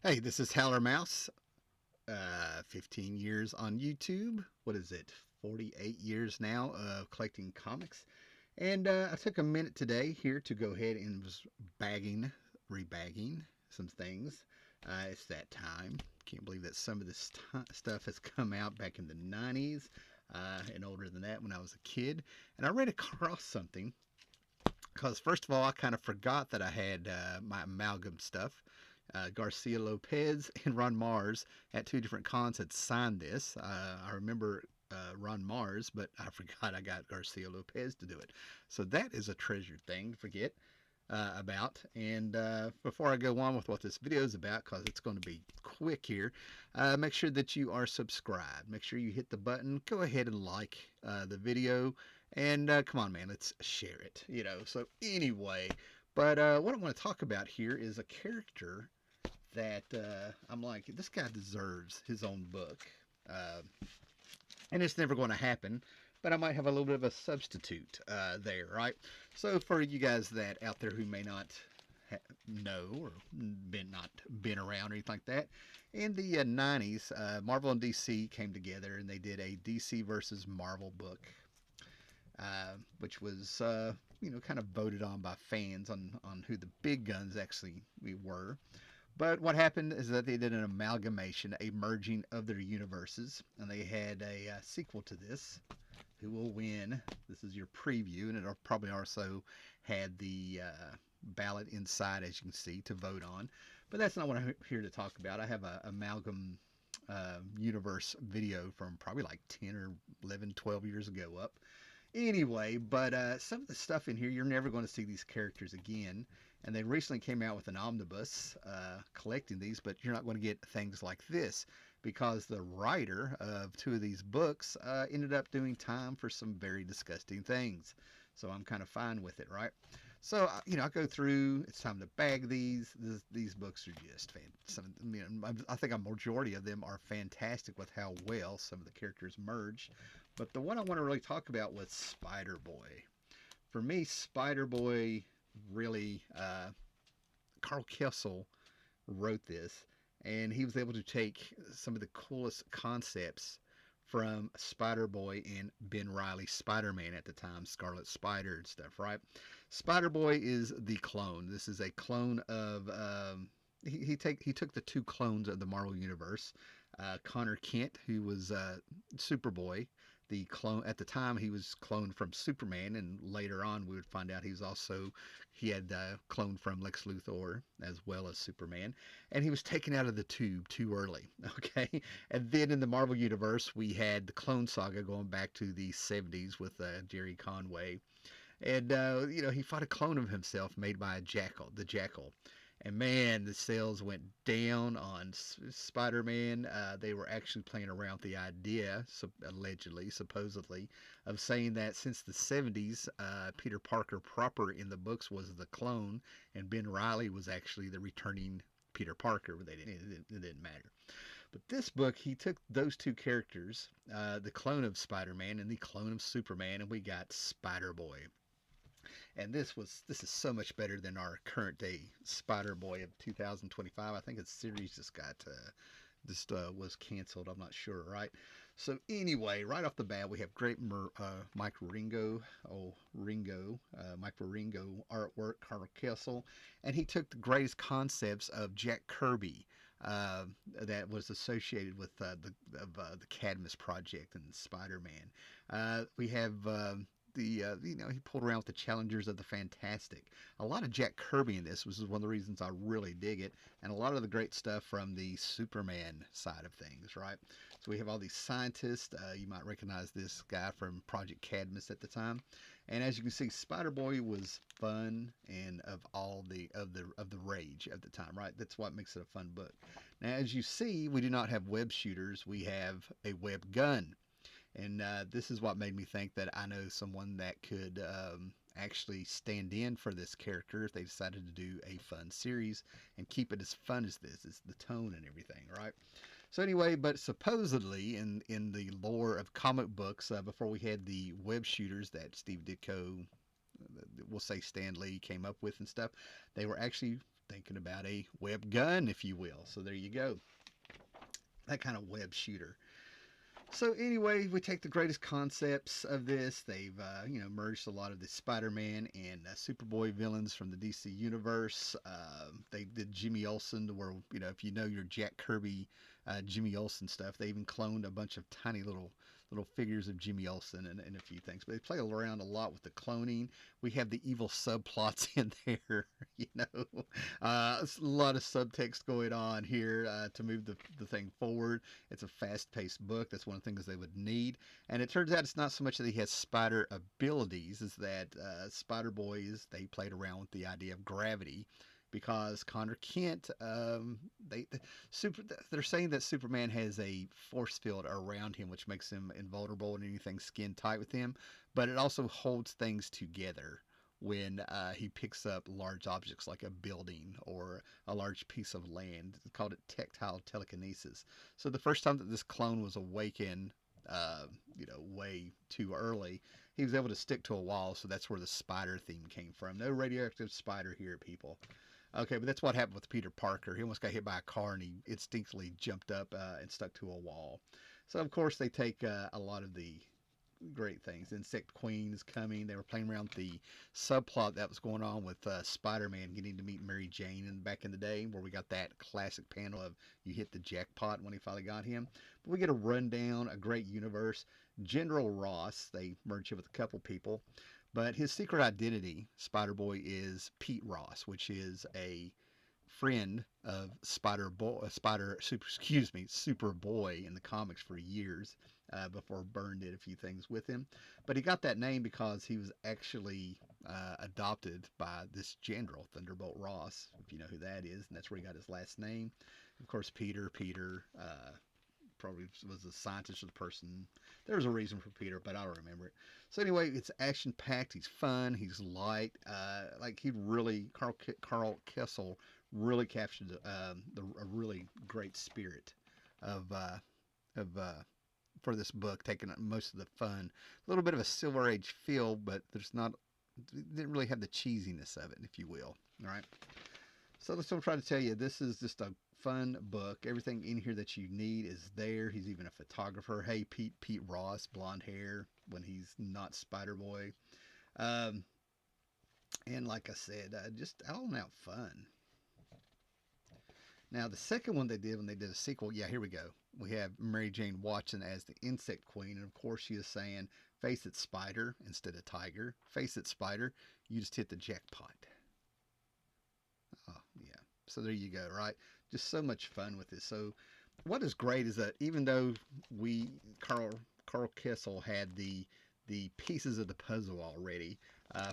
Hey, this is Howler Mouse. 15 years on YouTube. What is it? 48 years now of collecting comics. And I took a minute today here to go ahead and was rebagging some things. It's that time. Can't believe that some of this stuff has come out back in the 90s and older than that when I was a kid. And I ran across something because, first of all, I kind of forgot that I had my amalgam stuff. Garcia Lopez and Ron Mars at two different cons had signed this. I remember Ron Mars, but I forgot I got Garcia Lopez to do it. So that is a treasured thing to forget about. And before I go on with what this video is about, because it's going to be quick here, make sure that you are subscribed. Make sure you hit the button. Go ahead and like the video. And come on, man, let's share it. So anyway, but what I want to talk about here is a character that I'm like, this guy deserves his own book. Uh, and it's never going to happen, but I might have a little bit of a substitute there, right? So for you guys that out there who may not know or not been around or anything like that, in the 90s, Marvel and DC came together and they did a DC versus Marvel book, which was kind of voted on by fans on who the big guns actually were. But what happened is that they did an amalgamation, a merging of their universes, and they had a sequel to this. Who will win? This is your preview, and it probably also had the ballot inside, as you can see, to vote on. But that's not what I'm here to talk about. I have an amalgam universe video from probably like 10 or 11, 12 years ago up. Anyway, but some of the stuff in here, you're never going to see these characters again. And they recently came out with an omnibus collecting these, but you're not going to get things like this because the writer of two of these books ended up doing time for some very disgusting things. So I'm kind of fine with it, right? So I go through. It's time to bag these. These books are just fantastic. I think a majority of them are fantastic with how well some of the characters merge. But the one I want to really talk about was Spider Boy. For me, Spider Boy really, Carl Kessel wrote this, and he was able to take some of the coolest concepts from Spider Boy and Ben Riley's Spider Man at the time, Scarlet Spider and stuff, right? Spider Boy is the clone. This is a clone of. He took the two clones of the Marvel Universe, Connor Kent, who was Superboy, the clone at the time he was cloned from Superman, and later on we would find out he had cloned from Lex Luthor as well as Superman, and he was taken out of the tube too early. Okay, and then in the Marvel universe we had the Clone Saga going back to the 70s with Jerry Conway, and he fought a clone of himself made by the Jackal. And man, the sales went down on Spider-Man. They were actually playing around with the idea, allegedly, supposedly, of saying that since the 70s, Peter Parker proper in the books was the clone, and Ben Riley was actually the returning Peter Parker. But it didn't matter. But this book, he took those two characters, the clone of Spider-Man and the clone of Superman, and we got Spider-Boy. And this is so much better than our current day Spider Boy of 2025. I think its series just was canceled. I'm not sure, right? So anyway, right off the bat, we have great Mike Ringo, Mike Ringo artwork, Carl Kessel, and he took the greatest concepts of Jack Kirby. That was associated with the Cadmus Project and Spider-Man. We have he pulled around with the challengers of the fantastic. A lot of Jack Kirby in this, which is one of the reasons I really dig it, and a lot of the great stuff from the Superman side of things, right? So we have all these scientists. You might recognize this guy from Project Cadmus at the time, and as you can see, Spider Boy was fun and of the rage at the time, right? That's what makes it a fun book. Now, as you see, we do not have web shooters. We have a web gun. And this is what made me think that I know someone that could actually stand in for this character if they decided to do a fun series and keep it as fun as this. It's the tone and everything, right? So anyway, but supposedly in the lore of comic books, before we had the web shooters that Steve Ditko, we'll say Stan Lee, came up with and stuff, they were actually thinking about a web gun, if you will. So there you go. That kind of web shooter. So anyway, we take the greatest concepts of this. They've merged a lot of the Spider-Man and Superboy villains from the DC universe. They did Jimmy Olsen, to where if you know your Jack Kirby, Jimmy Olsen stuff. They even cloned a bunch of tiny little figures of Jimmy Olsen and a few things. But they play around a lot with the cloning. We have the evil subplots in there. A lot of subtext going on here to move the thing forward. It's a fast-paced book. That's one of the things they would need. And it turns out it's not so much that he has spider abilities, as that Spider Boys, they played around with the idea of gravity, because Connor Kent, they're saying that Superman has a force field around him, which makes him invulnerable and anything skin tight with him, but it also holds things together when he picks up large objects like a building or a large piece of land. It's called it tactile telekinesis. So the first time that this clone was awakened, way too early, he was able to stick to a wall. So that's where the spider theme came from. No radioactive spider here, people. Okay, but that's what happened with Peter Parker. He almost got hit by a car and he instinctively jumped up and stuck to a wall. So, of course, they take a lot of the great things. Insect Queen is coming. They were playing around the subplot that was going on with Spider-Man getting to meet Mary Jane back in the day, where we got that classic panel of you hit the jackpot when he finally got him. But we get a rundown, a great universe. General Ross, they merge him with a couple people. But his secret identity, Spider-Boy, is Pete Ross, which is a friend of Superboy in the comics for years, before Byrne did a few things with him. But he got that name because he was actually adopted by this general, Thunderbolt Ross, if you know who that is, and that's where he got his last name. Of course, Peter probably was a scientist or the person. There was a reason for Peter, but I don't remember it. So anyway, it's action packed. He's fun. He's light. Carl Kessel really captured a really great spirit of for this book, taking most of the fun. A little bit of a Silver Age feel, but didn't really have the cheesiness of it, if you will. All right. So that's what I'm trying to tell you. This is just a fun book. Everything in here that you need is there. He's even a photographer. Hey, Pete Ross, blonde hair when he's not Spider Boy. Um, and like I said, just all out fun. Now, the second one they did when they did a sequel, yeah, here we go. We have Mary Jane Watson as the Insect Queen, and of course she is saying, "Face it, Spider," instead of Tiger. Face it, Spider. You just hit the jackpot. Oh, yeah. So there you go, right? Just so much fun with this. So what is great is that even though we Carl Kessel had the pieces of the puzzle already,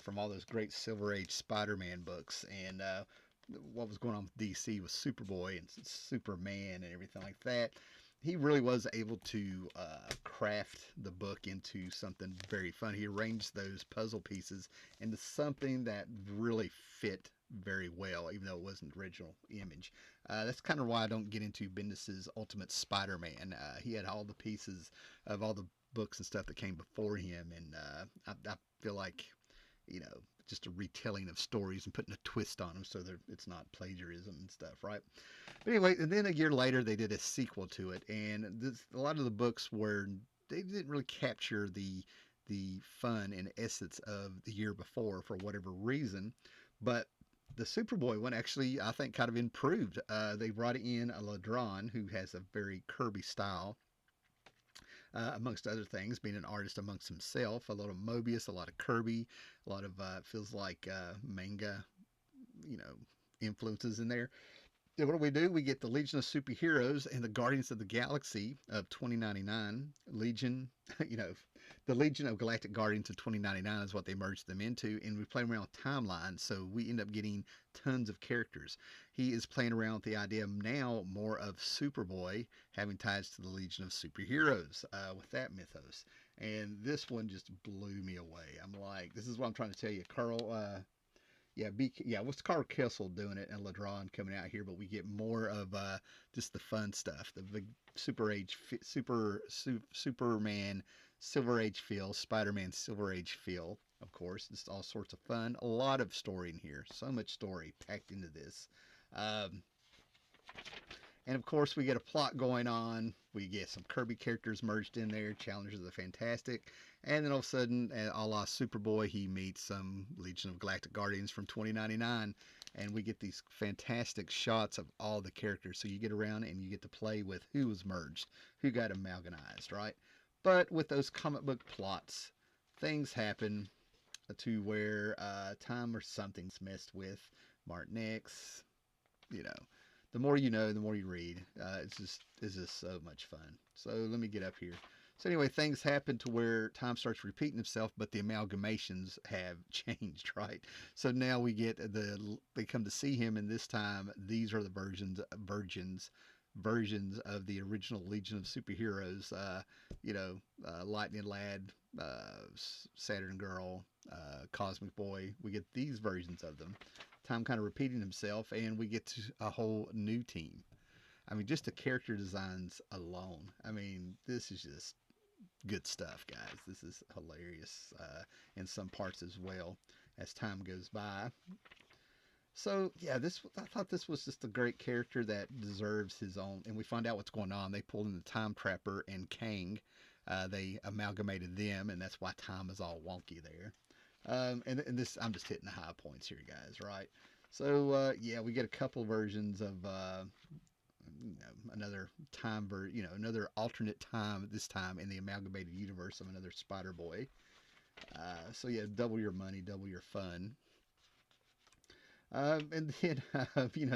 from all those great Silver Age Spider-Man books, and what was going on with DC with Superboy and Superman and everything like that, he really was able to craft the book into something very fun. He arranged those puzzle pieces into something that really fit very well, even though it wasn't the original image. That's kind of why I don't get into Bendis's Ultimate Spider-Man. He had all the pieces of all the books and stuff that came before him, and I feel like, just a retelling of stories and putting a twist on them so that it's not plagiarism and stuff, right? But anyway, and then a year later they did a sequel to it, and a lot of the books were, they didn't really capture the fun and essence of the year before for whatever reason, but the Superboy one actually, I think, kind of improved. They brought in a Ladron who has a very Kirby style, amongst other things, being an artist amongst himself. A lot of Mobius, a lot of Kirby, a lot of feels like manga, you know, influences in there. And what do? We get the Legion of Superheroes and the Guardians of the Galaxy of 2099. Legion, you know, the Legion of Galactic Guardians of 2099 is what they merged them into, and we play around with timelines, so we end up getting tons of characters. He is playing around with the idea now more of Superboy having ties to the Legion of Superheroes with that mythos. And this one just blew me away. I'm like, this is what I'm trying to tell you, Carl. What's Carl Kessel doing it and Ladron coming out here, but we get more of just the fun stuff, the big Superman Silver Age feel, Spider-Man Silver Age feel. of course. It's all sorts of fun. A lot of story in here. So much story packed into this. Um, and of course, we get a plot going on. We get some Kirby characters merged in there, Challengers of the Fantastic. And then all of a sudden, a la Superboy, he meets some Legion of Galactic Guardians from 2099. And we get these fantastic shots of all the characters. So you get around and you get to play with who was merged, who got amalgamized, right? But with those comic book plots, things happen to where time or something's messed with. Martin X, you know, the more you know, the more you read. It's just so much fun. So let me get up here. So anyway, things happen to where time starts repeating itself, but the amalgamations have changed, right? So now we get they come to see him, and this time these are the versions of the original Legion of Superheroes. Lightning Lad, Saturn Girl, Cosmic Boy. We get these versions of them. Time kind of repeating himself, and we get to a whole new team. I mean, just the character designs alone. I mean, this is just good stuff, guys. This is hilarious in some parts as well as time goes by. So yeah, this I thought this was just a great character that deserves his own. And we find out what's going on. They pulled in the Time Trapper and Kang. They amalgamated them, and that's why time is all wonky there. And this, I'm just hitting the high points here, guys. Right? So yeah, we get a couple versions of another another alternate time. This time in the amalgamated universe of another Spider Boy. So yeah, double your money, double your fun. And then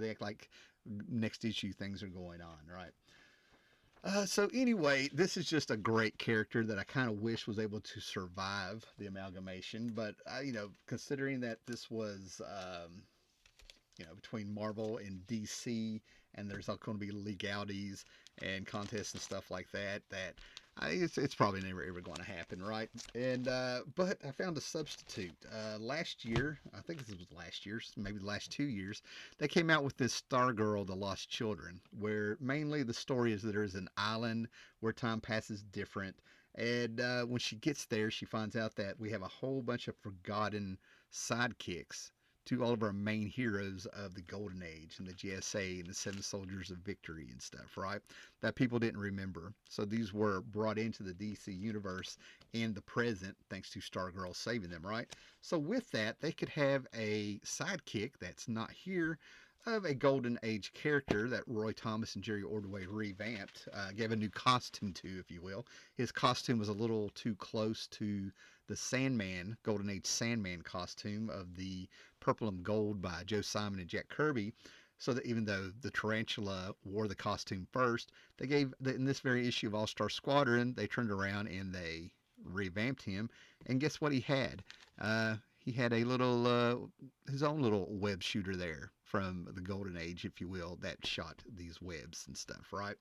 they act like next issue things are going on, right? So anyway, this is just a great character that I kind of wish was able to survive the amalgamation. But considering that this was between Marvel and DC, and there's all going to be legalities and contests and stuff like that. It's probably never ever going to happen, right? And but I found a substitute last year. I think this was last year, maybe the last 2 years. They came out with this Stargirl, the Lost Children, where mainly the story is that there's an island where time passes different. And when she gets there, she finds out that we have a whole bunch of forgotten sidekicks to all of our main heroes of the Golden Age and the GSA and the Seven Soldiers of Victory and stuff, right? That people didn't remember. So these were brought into the DC universe in the present thanks to Stargirl saving them, right? So with that, they could have a sidekick that's not here of a Golden Age character that Roy Thomas and Jerry Ordway revamped, gave a new costume to, if you will. His costume was a little too close to the Sandman, Golden Age Sandman costume of the Purple and Gold by Joe Simon and Jack Kirby. So that even though the Tarantula wore the costume first, they gave in this very issue of All Star Squadron, they turned around and they revamped him. And guess what he had? He had a little his own little web shooter there from the Golden Age, if you will, that shot these webs and stuff, right?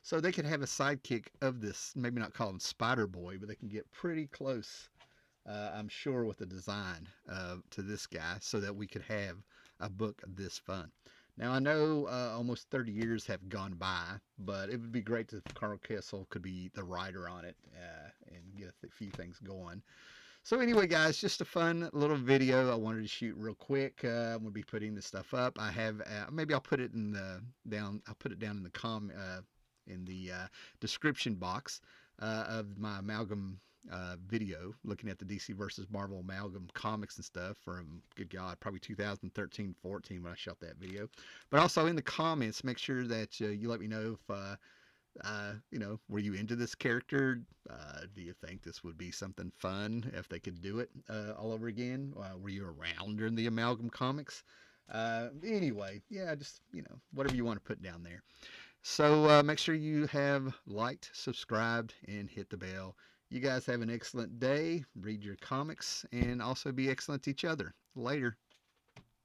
So they could have a sidekick of this, maybe not call him Spider Boy, but they can get pretty close, I'm sure, with the design to this guy so that we could have a book this fun. Now, I know almost 30 years have gone by, but it would be great if Carl Kessel could be the writer on it and get a few things going. So anyway, guys, just a fun little video I wanted to shoot real quick. I'm gonna be putting this stuff up. I have maybe I'll put it in the down. I'll put it down in the description box of my amalgam video, looking at the DC versus Marvel amalgam comics and stuff from, good God, probably 2013-14 when I shot that video. But also in the comments, make sure that you let me know if were you into this character? Do you think this would be something fun if they could do it all over again? Were you around during the Amalgam Comics? Anyway, yeah, just, whatever you want to put down there. So make sure you have liked, subscribed, and hit the bell. You guys have an excellent day. Read your comics and also be excellent to each other. Later.